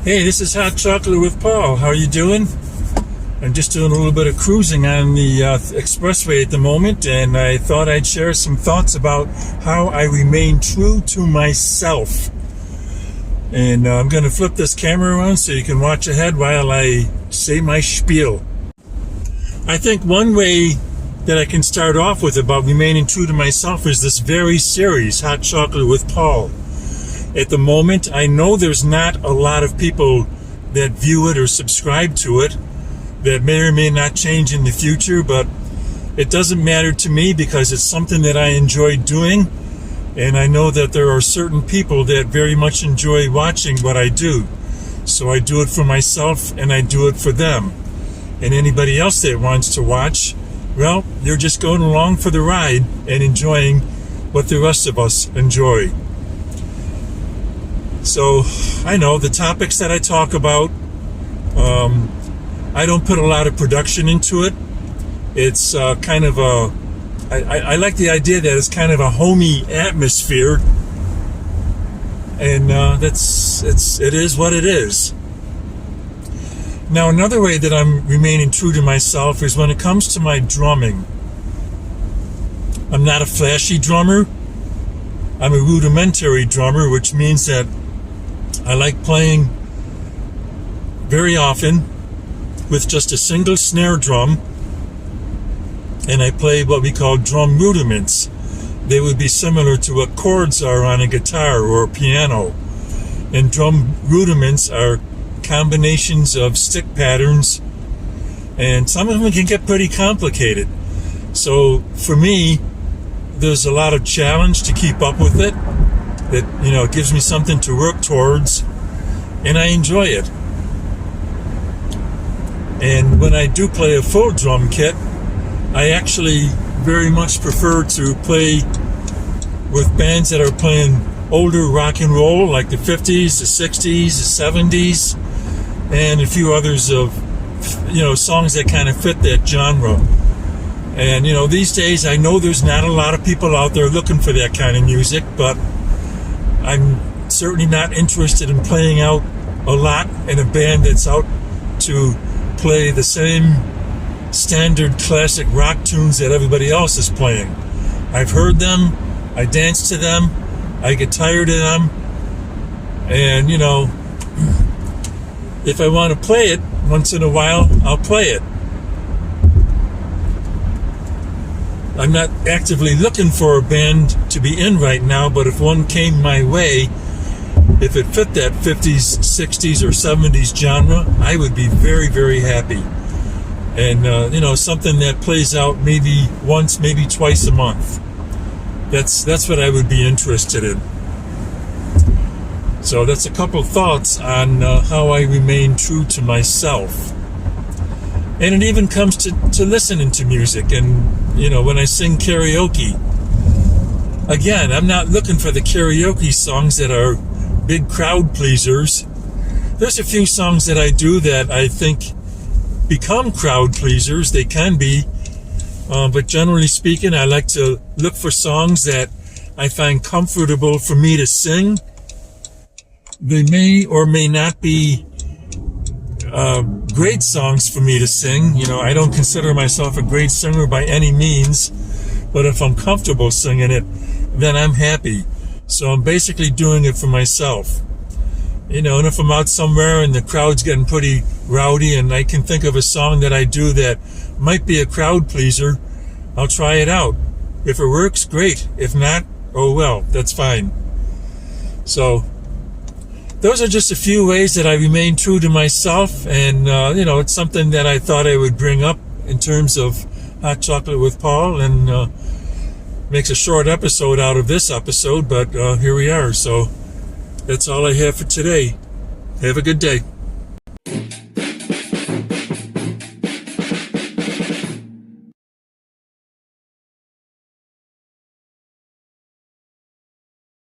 Hey, this is Hot Chocolate with Paul. How are you doing? I'm just doing a little bit of cruising on the expressway at the moment, and I thought I'd share some thoughts about how I remain true to myself. And I'm going to flip this camera around so you can watch ahead while I say my spiel. I think one way that I can start off with about remaining true to myself is this very series, Hot Chocolate with Paul. At the moment, I know there's not a lot of people that view it or subscribe to it. That may or may not change in the future, but it doesn't matter to me because it's something that I enjoy doing. And I know that there are certain people that very much enjoy watching what I do. So I do it for myself and I do it for them. And anybody else that wants to watch, well, you're just going along for the ride and enjoying what the rest of us enjoy. So I know the topics that I talk about, I don't put a lot of production into it. It's kind of a, I like the idea that it's kind of a homey atmosphere, and it is what it is. Now, another way that I'm remaining true to myself is when it comes to my drumming. I'm not a flashy drummer. I'm a rudimentary drummer, which means that I like playing very often with just a single snare drum, and I play what we call drum rudiments. They would be similar to what chords are on a guitar or a piano. And drum rudiments are combinations of stick patterns, and some of them can get pretty complicated. So for me, there's a lot of challenge to keep up with it. That, it gives me something to work towards, and I enjoy it. And when I do play a full drum kit, I actually very much prefer to play with bands that are playing older rock and roll, like the 50s, the 60s, the 70s, and a few others of, songs that kind of fit that genre. And, these days I know there's not a lot of people out there looking for that kind of music, but I'm certainly not interested in playing out a lot in a band that's out to play the same standard classic rock tunes that everybody else is playing. I've heard them, I dance to them, I get tired of them, and if I want to play it once in a while, I'll play it. I'm not actively looking for a band to be in right now, but if one came my way, if it fit that 50s, 60s, or 70s genre, I would be very, very happy. And, something that plays out maybe once, maybe twice a month. That's what I would be interested in. So that's a couple thoughts on how I remain true to myself. And it even comes to listening to music. And, when I sing karaoke, again, I'm not looking for the karaoke songs that are big crowd pleasers. There's a few songs that I do that I think become crowd pleasers. They can be. But generally speaking, I like to look for songs that I find comfortable for me to sing. They may or may not be great songs for me to sing. I don't consider myself a great singer by any means, but if I'm comfortable singing it, then I'm happy. So I'm basically doing it for myself. And if I'm out somewhere and the crowd's getting pretty rowdy and I can think of a song that I do that might be a crowd pleaser, I'll try it out. If it works, great. If not, oh well, that's fine. So those are just a few ways that I remain true to myself, and it's something that I thought I would bring up in terms of Hot Chocolate with Paul, and makes a short episode out of this episode, but here we are. So that's all I have for today. Have a good day.